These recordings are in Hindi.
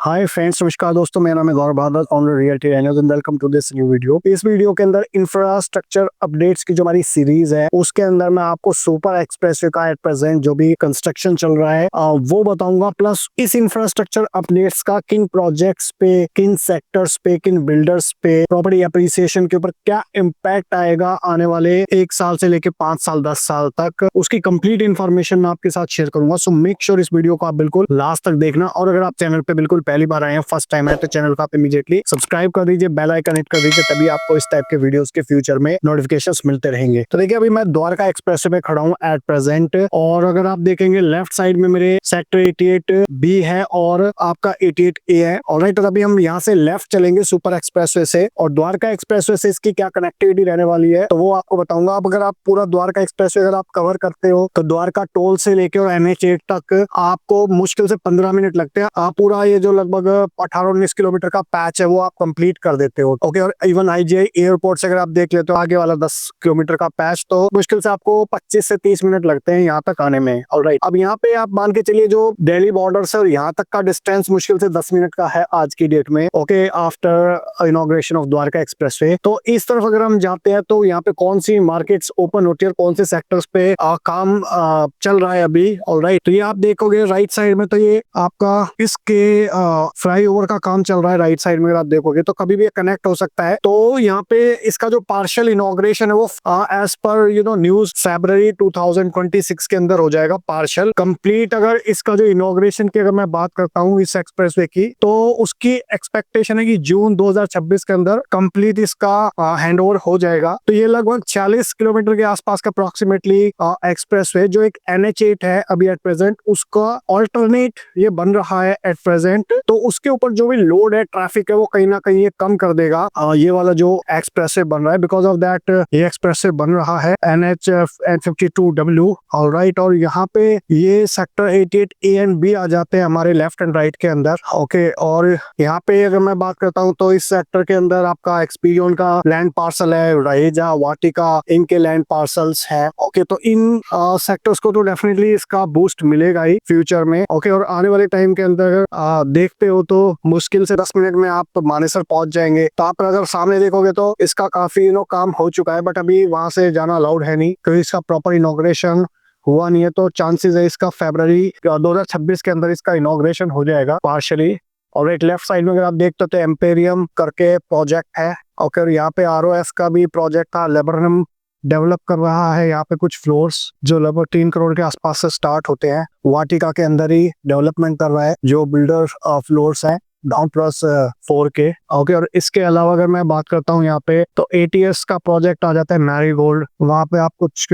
हाय फ्रेंड्स, नमस्कार दोस्तों। मेरा नाम है Gaurav Bhardwaj, owner realty and welcome to this new video. इस वीडियो के अंदर इंफ्रास्ट्रक्चर अपडेट्स की जो हमारी सीरीज है उसके अंदर मैं आपको सुपर एक्सप्रेसवे का एट प्रेजेंट जो भी कंस्ट्रक्शन चल रहा है वो बताऊंगा, प्लस इस इंफ्रास्ट्रक्चर अपडेट्स का किन प्रोजेक्ट्स पे, किन सेक्टर्स पे, किन बिल्डर्स पे, प्रॉपर्टी एप्रिसिएशन के ऊपर क्या इम्पैक्ट आएगा आने वाले 1 साल से लेके 5 साल 10 साल तक, उसकी कंप्लीट इन्फॉर्मेशन मैं आपके साथ शेयर करूंगा। सो मेक श्योर इस वीडियो को आप बिल्कुल लास्ट तक देखना, और अगर आप चैनल पे बिल्कुल पहली बार आए हैं, फर्स्ट टाइम है, तो चैनल को आप इमीडिएटली सब्सक्राइब कर दीजिए, बेल आइकन हिट कर दीजिए, तभी आपको इस टाइप के वीडियोस के फ्यूचर में नोटिफिकेशंस मिलते रहेंगे। तो देखिए, अभी मैं द्वारका एक्सप्रेसवे में खड़ा हूँ एट प्रेजेंट, और अगर आप देखेंगे लेफ्ट साइड में मेरे सेक्टर 88B है और आपका 88A है। ऑलराइट, तो अभी हम यहाँ से लेफ्ट चलेंगे सुपर एक्सप्रेसवे से, और द्वारका एक्सप्रेसवे से इसकी क्या कनेक्टिविटी रहने वाली है तो वो आपको बताऊंगा। अब अगर आप पूरा द्वारका एक्सप्रेसवे अगर आप कवर करते हो तो द्वारका टोल से लेके और NH8 तक आपको मुश्किल से 15 मिनट लगते हैं। आप पूरा ये जो लगभग 18-19 किलोमीटर का पैच है वो आप कंप्लीट कर देते हो। ओके, और इवन IGI एयरपोर्ट से अगर आप देख लेते हो आगे वाला 10 किलोमीटर का पैच, तो मुश्किल से आपको 25 से 30 मिनट लगते हैं यहाँ तक आने में। ऑलराइट, अब यहाँ पे आप मान के चलिए जो दिल्ली बॉर्डर से और यहाँ तक का डिस्टेंस मुश्किल से 10 मिनट का है आज की डेट में। Okay, after inauguration of Dwarka expressway. तो इस तरफ अगर हम जाते हैं तो यहाँ पे कौन सी मार्केट्स ओपन होती है, कौन से सेक्टर्स पे काम चल रहा है अभी। ऑलराइट, तो ये आप देखोगे राइट साइड में, तो ये आपका इसके फ्लाईओवर का काम चल रहा है राइट साइड में। अगर आप देखोगे तो कभी भी कनेक्ट हो सकता है। तो यहाँ पे इसका जो पार्शियल इनॉग्रेशन है वो एज पर न्यूज फरवरी 2026 के अंदर हो जाएगा पार्शियल कंप्लीट। अगर इसका जो इनॉग्रेशन की अगर मैं बात करता हूँ इस एक्सप्रेसवे की, तो उसकी एक्सपेक्टेशन है कि जून 2026 के अंदर कंप्लीट इसका हैंडओवर हो जाएगा। तो ये लगभग 40 किलोमीटर के आसपास का अप्रोक्सीमेटली एक्सप्रेसवे जो एक NH8 है अभी एट प्रेजेंट, उसका ऑल्टरनेट ये बन रहा है एट प्रेजेंट। तो उसके ऊपर जो भी लोड है, ट्रैफिक है, वो कहीं ना कहीं ये कम कर देगा ये वाला जो एक्सप्रेसवे बन रहा है। बिकॉज ऑफ दैट ये एक्सप्रेसवे बन रहा है NH52W। ऑलराइट, और यहाँ पे ये सेक्टर 88A एंड B आ जाते हैं हमारे लेफ्ट एंड राइट के अंदर। ओके, और यहाँ पे अगर मैं बात करता हूँ तो इस सेक्टर के अंदर आपका एक्सपीरियन का लैंड पार्सल है, रहेजा, वाटिका, इनके लैंड पार्सल्स है। ओके, तो इन सेक्टर्स को तो डेफिनेटली इसका बूस्ट मिलेगा ही फ्यूचर में। ओके, और आने वाले टाइम के अंदर देखते हो तो मुश्किल से 10 मिनट में आप मानेसर पहुंच जाएंगे। तो आप अगर सामने देखोगे तो इसका काफी काम हो चुका है, बट अभी वहां से जाना अलाउड है नहीं क्योंकि इसका प्रॉपर इनॉग्रेशन हुआ नहीं है। तो चांसेस है इसका फरवरी 2026 के अंदर इसका इनॉग्रेशन हो जाएगा पार्शली। और एक लेफ्ट साइड में अगर आप देखते हो तो एम्पेरियम करके प्रोजेक्ट है। ओके, और यहाँ पे ROS का भी प्रोजेक्ट था, लेबरनम डेवलप कर रहा है। यहाँ पे कुछ फ्लोर्स जो लगभग 3 करोड़ के आसपास से स्टार्ट होते हैं, वाटिका के अंदर ही डेवलपमेंट कर रहा है जो बिल्डर फ्लोर्स है डाउन प्लस 4K। ओके, और इसके अलावा अगर मैं बात करता हूँ यहाँ पे तो ATS का प्रोजेक्ट आ जाता है मैरीगोल्ड। वहाँ पे आप कुछ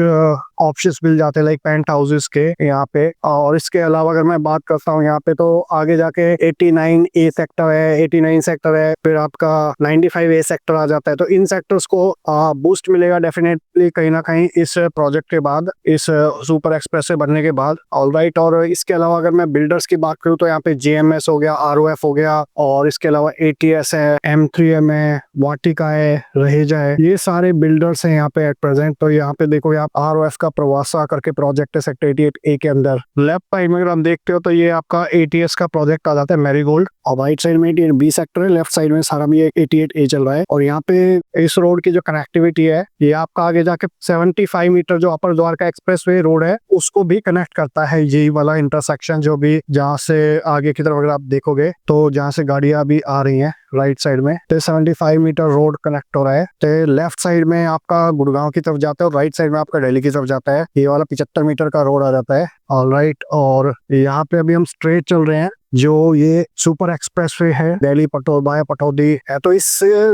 ऑप्शंस मिल जाते हैं लाइक पेंट हाउसेस के यहाँ पे। और इसके अलावा अगर मैं बात करता हूँ यहाँ पे तो आगे जाके 89A सेक्टर है, 89 सेक्टर है, फिर आपका 95A सेक्टर आ जाता है। तो इन सेक्टर्स को बूस्ट मिलेगा डेफिनेटली कहीं ना कहीं इस प्रोजेक्ट के बाद, इस सुपर एक्सप्रेसवे बनने के बाद। ऑलराइट, और इसके अलावा अगर मैं बिल्डर्स की बात करूँ तो यहाँ पे JMS हो गया, ROF हो गया, और इसके अलावा ATS है, M3M है, वाटिका है, रहेजा है, ये सारे बिल्डर्स हैं यहाँ पे एट प्रेजेंट। तो यहाँ पे देखो आप ROF का प्रवासा करके प्रोजेक्ट है सेक्टर 88A के अंदर। लेफ्ट साइड में अगर आप देखते हो तो ये आपका ATS का प्रोजेक्ट आ जाता है मैरीगोल्ड, और राइट साइड में 88B सेक्टर है, लेफ्ट साइड में सारा भी 88A चल रहा है। और यहाँ पे इस रोड की जो कनेक्टिविटी है ये आपका आगे जाके 75 मीटर जो अपर द्वारका एक्सप्रेसवे रोड है उसको भी कनेक्ट करता है। यही वाला इंटरसेक्शन जो भी जहाँ से आगे की तरफ अगर आप देखोगे तो जहाँ से गाड़ियां भी आ रही हैं राइट साइड में, तो 75 मीटर रोड कनेक्ट हो रहा है। तो लेफ्ट साइड में आपका गुड़गांव की तरफ जाता है और राइट साइड में आपका दिल्ली की तरफ जाता है। ये वाला 75 मीटर का रोड आ जाता है। ऑलराइट, और यहाँ पे अभी हम स्ट्रेट चल रहे हैं जो ये सुपर एक्सप्रेसवे है दिल्ली बाया पटौदी है। तो इस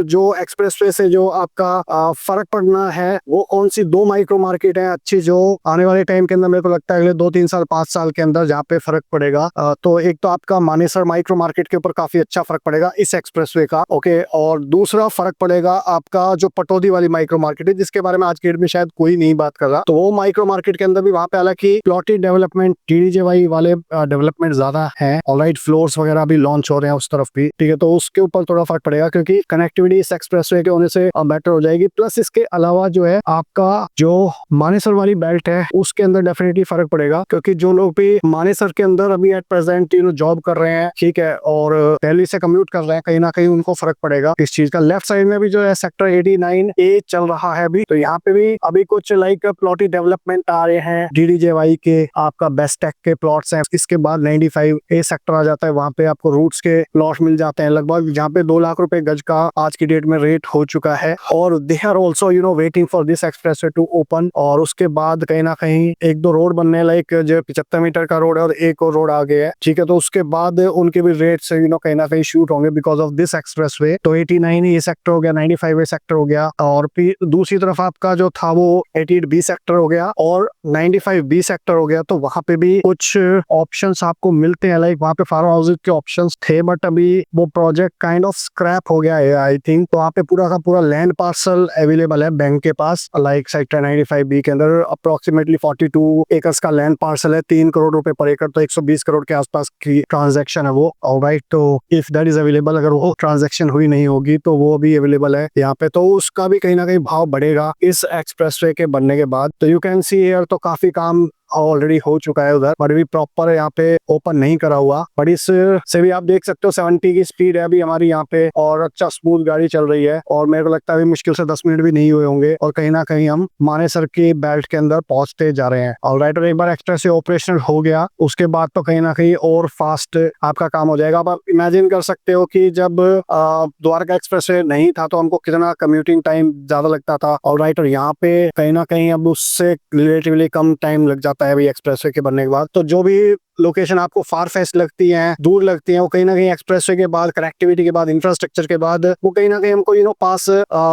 जो एक्सप्रेसवे से जो आपका फर्क पड़ना है वो कौन सी 2 माइक्रो मार्केट है अच्छी, जो आने वाले टाइम के अंदर मेरे को लगता है अगले 2-3 साल 5 साल के अंदर जहाँ पे फर्क पड़ेगा। तो एक तो आपका मानेसर माइक्रो मार्केट के ऊपर काफी अच्छा फर्क पड़ेगा इस एक्सप्रेसवे का। ओके, और दूसरा फर्क पड़ेगा आपका जो पटौदी वाली माइक्रो मार्केट है जिसके बारे में आज की डेट में शायद कोई नहीं बात कर रहा। तो वो माइक्रो मार्केट के अंदर भी वहाँ पे हालांकि प्लॉटेड डेवलप डेवलपमेंट डीडीजेवाई वाले डेवलपमेंट ज्यादा है। ऑलराइट, फ्लोर्स वगैरह भी लॉन्च हो रहे हैं उस तरफ भी, ठीक है, तो उसके ऊपर थोड़ा फर्क पड़ेगा क्योंकि कनेक्टिविटी इस एक्सप्रेसवे के होने से बेटर हो जाएगी। प्लस इसके अलावा जो है आपका जो मानेसर वाली बेल्ट है उसके अंदर डेफिनेटली फर्क पड़ेगा, क्योंकि जो लोग भी मानेसर के अंदर अभी एट प्रेजेंट जॉब कर रहे हैं, ठीक है, और दिल्ली से कम्यूट कर रहे हैं, कहीं ना कहीं उनको फर्क पड़ेगा इस चीज का। लेफ्ट साइड में भी जो है सेक्टर 89A चल रहा है अभी, तो यहाँ पे भी अभी कुछ लाइक प्लॉटी डेवलपमेंट आ रहे हैं डीडीजेवाई के, आपका बेस्ट टेक के प्लॉट्स हैं। इसके बाद 95A सेक्टर आ जाता है, वहां पे आपको रूट्स के प्लॉट मिल जाते हैं लगभग, जहाँ पे 2 लाख रुपए गज का आज की डेट में रेट हो चुका है। और they are also waiting for this expressway to open. और उसके बाद कहीं ना कहीं 1-2 रोड बनने, लाइक जो 75 मीटर का रोड है और एक और रोड आ गया है, ठीक है, तो उसके बाद उनके भी रेट्स कहीं ना कहीं शूट होंगे बिकॉज ऑफ दिस एक्सप्रेसवे। तो 89A सेक्टर हो गया, 95A सेक्टर हो गया, और फिर दूसरी तरफ आपका जो था वो 88B सेक्टर हो गया और 95B सेक्टर हो गया। तो वहां पे भी कुछ ऑप्शंस आपको मिलते हैं, लाइक वहां पे फार्म हाउसेज के ऑप्शंस थे, बट अभी वो प्रोजेक्ट काइंड ऑफ स्क्रैप हो गया है आई थिंक। तो वहां पे पूरा का पूरा लैंड पार्सल अवेलेबल है बैंक के पास, लाइक सेक्टर 95B के अंदर अप्रोक्सीमेटली 42 एकर्स का लैंड पार्सल है, 3 करोड़ रुपए पर एकड़, तो 120 करोड़ के आसपास की ट्रांजैक्शन है वो। ऑलराइट, तो इफ दैट इज अवेलेबल, अगर वो ट्रांजैक्शन हुई नहीं होगी तो वो भी अवेलेबल है यहाँ पे, तो उसका भी कहीं ना कहीं भाव बढ़ेगा इस एक्सप्रेसवे के बनने के बाद। तो यू कैन सी हियर तो काफी काम ऑलरेडी हो चुका है उधर, बट अभी प्रॉपर यहाँ पे ओपन नहीं करा हुआ। बट इस से भी आप देख सकते हो 70 की स्पीड है अभी हमारी यहाँ पे, और अच्छा स्मूथ गाड़ी चल रही है, और मेरे को लगता है अभी मुश्किल से 10 मिनट भी नहीं हुए होंगे और कहीं ना कहीं हम मानेसर की बेल्ट के अंदर पहुंचते जा रहे हैं। ऑलराइट, और एक बार एक्सप्रेस से ऑपरेशनल हो गया उसके बाद तो कहीं ना कहीं और फास्ट आपका काम हो जाएगा। आप इमेजिन कर सकते हो कि जब द्वारका एक्सप्रेस नहीं था तो हमको कितना कम्यूटिंग टाइम ज्यादा लगता था। ऑलराइट, और यहाँ पे कहीं ना कहीं अब उससे रिलेटिवली कम टाइम लग जाता है अभी एक्सप्रेसवे के बनने के बाद। तो जो भी लोकेशन आपको फार फेस्ट लगती है, दूर लगती है, वो कहीं ना कहीं एक्सप्रेसवे के बाद, कनेक्टिविटी के बाद, इंफ्रास्ट्रक्चर के बाद वो कहीं ना कहीं हमको पास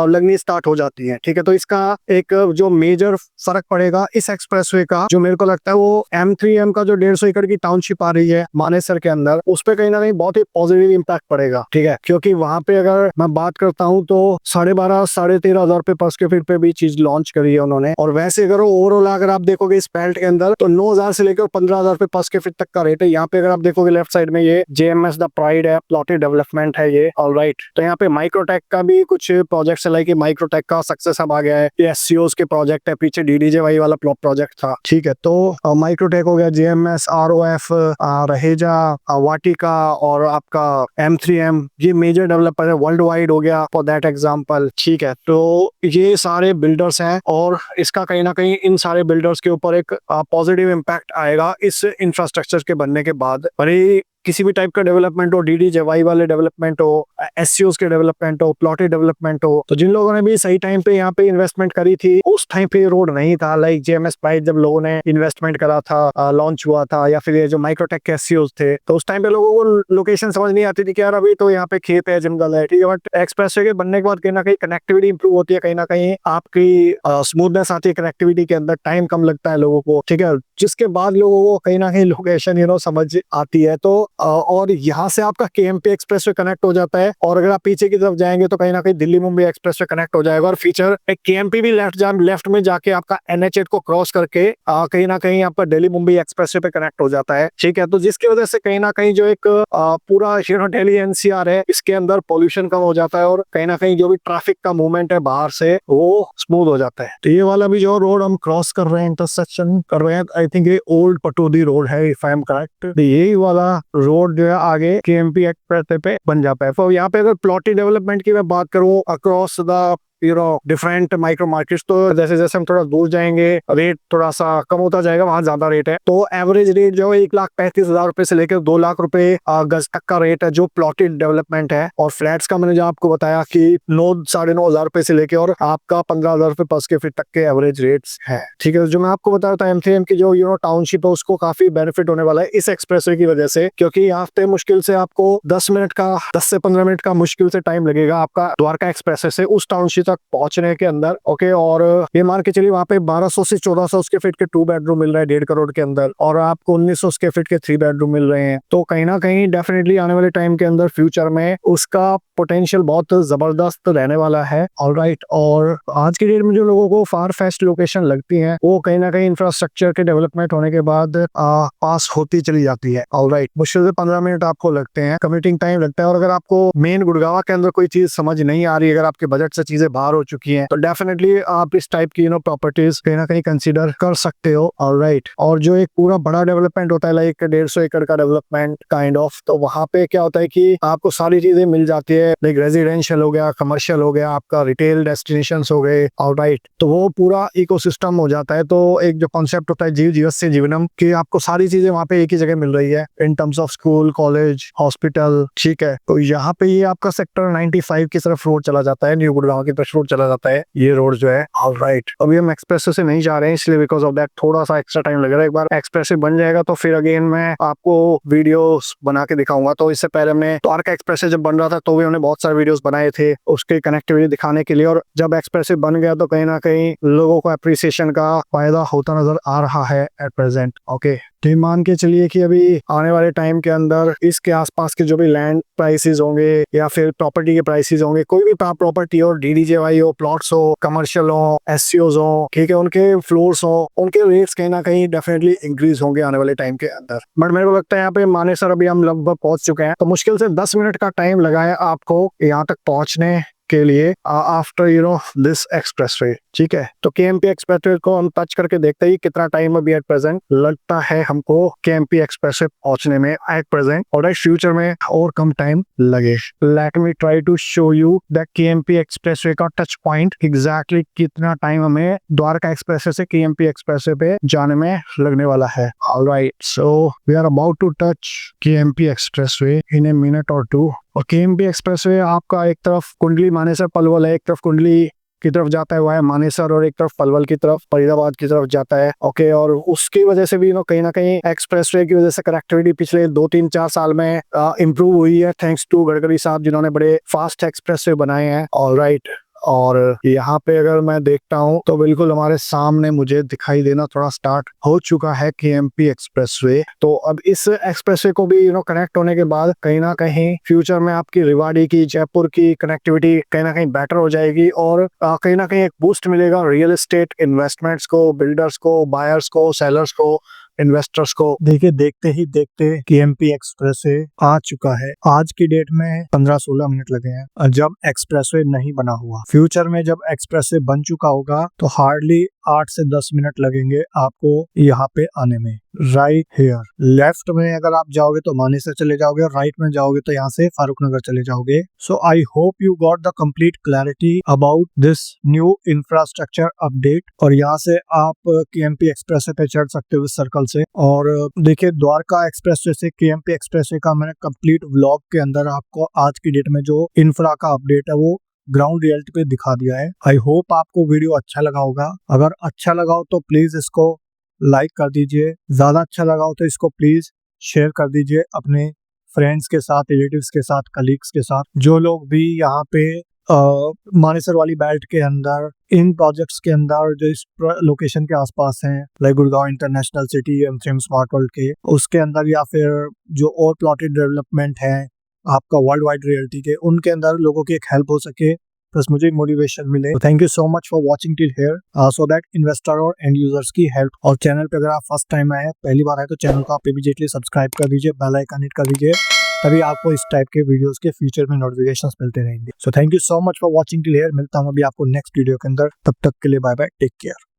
लगनी स्टार्ट हो जाती है, ठीक है। तो इसका एक जो मेजर फर्क पड़ेगा इस एक्सप्रेसवे का, जो मेरे को लगता है वो M3M का जो 150 एकड़ की टाउनशिप आ रही है मानेसर के अंदर, उस पर कहीं ना कहीं बहुत ही पॉजिटिव इंपैक्ट पड़ेगा, ठीक है, क्योंकि वहां पे अगर मैं बात करता हूँ तो 12,500-13,000 रुपए पर स्क्वायर फीट पे भी चीज लॉन्च करी है उन्होंने। और वैसे अगर ओवरऑल अगर आप देखोगे इस बेल्ट के अंदर तो 9,000 से लेकर 15,000 रुपए पर स्क्वायर फीट तक का रेट है। यहाँ पे अगर आप देखोगे लेफ्ट साइड में ये JMS द प्राइड है, प्लॉटेड डेवलपमेंट है ये। ऑलराइट, तो यहाँ पे माइक्रोटेक का भी कुछ प्रोजेक्ट है, लाइक माइक्रोटेक का सक्सेस अब आ गया है, ये SCOs के प्रोजेक्ट है, पीछे DDJY वाला प्रोजेक्ट था, ठीक है। तो माइक्रोटेक हो गया, JMS, ROF, रहेजा, वाटिका और आपका M3M, ये मेजर डेवलपर है। वर्ल्ड वाइड हो गया फॉर दैट एग्जाम्पल, ठीक है। तो ये सारे बिल्डर्स हैं और इसका कहीं ना कहीं इन सारे बिल्डर्स के ऊपर एक पॉजिटिव इम्पैक्ट आएगा इस इंफ्रास्ट्रक्चर के बनने के बाद। और ये किसी भी टाइप का डेवलपमेंट हो, DDJY वाले डेवलपमेंट हो, SCOs के डेवलपमेंट हो, प्लॉटेड डेवलपमेंट हो, तो जिन लोगों ने भी सही टाइम पे यहाँ पे इन्वेस्टमेंट करी थी, उस टाइम पे रोड नहीं था, लाइक JMS प्राइड जब लोगों ने इन्वेस्टमेंट करा था, लॉन्च हुआ था, या फिर ये जो माइक्रोटेक के SCOs थे, तो उस टाइम पे लोगों को लोकेशन समझ नहीं आती थी कि यार अभी तो यहाँ पे खेत है, जंगल है, ठीक है। बट एक्सप्रेसवे के बनने के बाद कहीं ना कहीं कनेक्टिविटी इंप्रूव होती है, कहीं ना कहीं आपकी स्मूथनेस आती है कनेक्टिविटी के अंदर, टाइम कम लगता है लोगों को, ठीक है, जिसके बाद लोगों को कहीं ना कहीं लोकेशन समझ आती है। तो और यहाँ से आपका KMP एक्सप्रेसवे कनेक्ट हो जाता है, और अगर आप पीछे की तरफ जाएंगे तो कहीं ना कहीं दिल्ली मुंबई एक्सप्रेसवे कनेक्ट हो जाएगा। और फीचर एक KMP भी लेफ्ट में जाके आपका NH8 को क्रॉस करके कहीं ना कहीं आपका दिल्ली मुंबई एक्सप्रेसवे पे कनेक्ट हो जाता है, ठीक है। तो जिसकी वजह से कहीं ना कहीं जो एक पूरा दिल्ली NCR है, इसके अंदर पॉल्यूशन कम हो जाता है, और कहीं ना कहीं जो भी ट्रैफिक का मूवमेंट है बाहर से वो स्मूथ हो जाता है। तो ये वाला भी जो रोड हम क्रॉस कर रहे हैं, इंटरसेक्शन कर रहे हैं, आई थिंक ये ओल्ड पटोदी रोड है इफ आई एम करेक्ट। यही वाला रोड जो है आगे KMP एक्सप्रेस पे बन जाता है। तो यहाँ पे अगर प्लॉटी डेवलपमेंट की मैं बात करूँ across the different micro markets, तो जैसे जैसे हम थोड़ा दूर जाएंगे रेट थोड़ा सा कम होता जाएगा, वहां ज्यादा रेट है। तो एवरेज रेट जो है 1,35,000 रुपए से लेकर 2 लाख रुपए गज तक का रेट है जो प्लॉटेड डेवलपमेंट है। और फ्लैट्स का मैंने जो आपको बताया कि 9-9.5 रुपए से लेकर और आपका 15,000 रुपए पर स्क्वायर फीट तक के एवरेज रेट्स है, ठीक है। जो मैं आपको बताया था M3M की जो टाउनशिप है, उसको काफी बेनिफिट होने वाला है इस एक्सप्रेसवे की वजह से, क्योंकि यहाँ पे मुश्किल से आपको 10 से 15 मिनट का मुश्किल से टाइम लगेगा आपका द्वारका एक्सप्रेसवे से उस टाउनशिप तक पहुंचने के अंदर। ओके, और ये मान के चलिए वहाँ पे 1200 से 1400 स्क्वायर फीट के 2 बेडरूम मिल रहा है 1.5 करोड़ के अंदर, और आपको 1900 स्क्वायर फीट के 3 बेडरूम मिल रहे हैं। तो कहीं ना कहीं डेफिनेटली आने वाले टाइम के अंदर फ्यूचर में उसका पोटेंशियल बहुत जबरदस्त रहने वाला है। ऑलराइट, और आज की डेट में जो लोगों को फार फेस्ट लोकेशन लगती है वो कहीं ना कहीं इंफ्रास्ट्रक्चर के डेवलपमेंट होने के बाद पास होती चली जाती है। ऑलराइट, मुश्किल से 15 मिनट आपको लगते हैं, कम्यूटिंग टाइम लगता है। और अगर आपको मेन गुड़गांव के अंदर कोई चीज समझ नहीं आ रही, अगर आपके बजट से चीजें बाहर हो चुकी हैं, तो डेफिनेटली आप इस टाइप की प्रॉपर्टीज कहीं ना कहीं कंसीडर कर सकते हो। ऑलराइट, और जो एक पूरा बड़ा डेवलपमेंट होता है लाइक 150 एकड़ का डेवलपमेंट काइंड ऑफ, तो वहां पे क्या होता है कि आपको सारी चीजें मिल जाती है, लाइक रेजिडेंशियल हो गया, कमर्शियल हो गया, आपका रिटेल डेस्टिनेशंस हो गए। ऑलराइट, तो वो पूरा इकोसिस्टम हो जाता है। तो एक जो कॉन्सेप्ट होता है जीव जीवस्य जीवनम, कि आपको सारी चीजें वहां पे एक ही जगह मिल रही है in terms of school, college, hospital. ठीक है, तो यहाँ पे ये आपका सेक्टर 95 की तरफ रोड चला जाता है, न्यू गुड़गांव की तरफ रोड चला जाता है ये रोड जो है। ऑलराइट, अभी हम एक्सप्रेस से नहीं जा रहे हैं इसलिए बिकॉज ऑफ दैट थोड़ा सा एक्स्ट्रा टाइम लग रहा है। एक बार एक्सप्रेस बन जाएगा तो फिर अगेन मैं आपको वीडियोस बना के दिखाऊंगा। तो इससे पहले हमने द्वारका एक्सप्रेस जब बन रहा था तो भी हमने बहुत सारे वीडियोस बनाए थे उसके कनेक्टिविटी दिखाने के लिए, और जब एक्सप्रेस बन गया तो कहीं ना कहीं लोगों को अप्रिसिएशन का फायदा होता नजर आ रहा है एट प्रेजेंट। ओके, तो मान के चलिए कि अभी आने वाले टाइम के अंदर इसके आसपास के जो भी लैंड प्राइसेस होंगे या फिर प्रॉपर्टी के प्राइसेस होंगे, कोई भी प्रॉपर्टी हो, डीडीजेवाई हो, प्लॉट्स हो, कमर्शियल हो, एससीओज हो, ठीक है, उनके फ्लोर्स हो, उनके रेट्स कहीं ना कहीं डेफिनेटली इंक्रीज होंगे आने वाले टाइम के अंदर। बट मेरे को लगता है यहाँ पे मानेसर अभी हम लगभग पहुंच चुके हैं, तो मुश्किल से 10 मिनट का टाइम लगा है आपको यहाँ तक पहुंचने के लिए आफ्टर दिस एक्सप्रेसवे। ठीक है, तो केएमपी एक्सप्रेसवे को हम टच करके देखते हैं कितना टाइम अभी एट प्रेजेंट लगता है हमको केएमपी एक्सप्रेसवे पहुंचने में एट प्रेजेंट, और फ्यूचर में और कम टाइम लगे। Let me try to show you the KMP expressway का टच पॉइंट, एग्जैक्टली कितना टाइम हमें द्वारका एक्सप्रेसवे से केएमपी एक्सप्रेसवे पे जाने में लगने वाला है। Alright, so we are about to touch KMP expressway in a minute or two. और केएमपी एक्सप्रेसवे आपका एक तरफ कुंडली मानेसर पलवल है, एक तरफ कुंडली की तरफ जाता है वाया मानेसर, और एक तरफ पलवल की तरफ फरीदाबाद की तरफ जाता है। ओके, और उसकी वजह से भी कहीं ना कहीं एक्सप्रेसवे की वजह से कनेक्टिविटी पिछले 2-3-4 साल में इम्प्रूव हुई है, थैंक्स टू गडकरी साहब जिन्होंने बड़े फास्ट एक्सप्रेसवे बनाए हैं। ऑलराइट, और यहाँ पे अगर मैं देखता हूँ तो बिल्कुल हमारे सामने मुझे दिखाई देना थोड़ा स्टार्ट हो चुका है केएमपी एक्सप्रेसवे। तो अब इस एक्सप्रेसवे को भी कनेक्ट होने के बाद कहीं ना कहीं फ्यूचर में आपकी रेवाड़ी की, जयपुर की कनेक्टिविटी कहीं ना कहीं बेटर हो जाएगी, और कहीं ना कहीं एक बूस्ट मिलेगा रियल एस्टेट इन्वेस्टमेंट्स को, बिल्डर्स को, बायर्स को, सेलर्स को, इन्वेस्टर्स को। देखिए, देखते ही देखते केएमपी एक्सप्रेसवे आ चुका है। आज की डेट में 15-16 मिनट लगे हैं जब एक्सप्रेसवे नहीं बना हुआ। फ्यूचर में जब एक्सप्रेसवे बन चुका होगा तो हार्डली 8 से 10 मिनट लगेंगे आपको यहाँ पे आने में। राइट हियर, लेफ्ट में अगर आप जाओगे तो मानेसर चले जाओगे, और राइट में जाओगे तो यहाँ से फारूक नगर चले जाओगे। So I hope you got the complete clarity about this new infrastructure update. और यहाँ से आप केएमपी एक्सप्रेसवे पे चढ़ सकते हो इस सर्कल से। और देखिए, द्वारका एक्सप्रेसवे से केएमपी एक्सप्रेसवे का मैंने कंप्लीट व्लॉग के अंदर आपको आज की डेट में जो इंफ्रा का अपडेट है वो ग्राउंड रियलिटी पे दिखा दिया है। आई होप आपको वीडियो अच्छा लगा होगा। अगर अच्छा लगा हो तो प्लीज इसको लाइक कर दीजिए, ज्यादा अच्छा लगा हो तो इसको प्लीज शेयर कर दीजिए अपने फ्रेंड्स के साथ, रिलेटिव्स के साथ, कलीग्स के साथ, जो लोग भी यहाँ पे मानेसर वाली बेल्ट के अंदर, इन प्रोजेक्ट्स के अंदर जो इस लोकेशन के आसपास हैं, like Gurgaon international city, MCM smart world के उसके अंदर, या फिर जो और प्लॉटेड डेवलपमेंट है आपका वर्ल्ड वाइड रियलिटी के, उनके अंदर लोगों की एक हेल्प हो सके, प्लस मुझे मोटिवेशन मिले। Thank you so much for watching till here so that investor और एंड यूजर्स की हेल्प। और चैनल पे अगर आप फर्स्ट टाइम आए, पहली बार आए, तो चैनल को आप इमीडिएटली सब्सक्राइब कर दीजिए, बेल आइकन हिट कर दीजिए, तभी आपको इस टाइप के वीडियोस के फ्यूचर में नोटिफिकेशंस मिलते रहेंगे। So thank you so much for watching till here. मिलता हूं अभी आपको नेक्स्ट वीडियो के अंदर, तब तक के लिए बाय बाय, टेक केयर।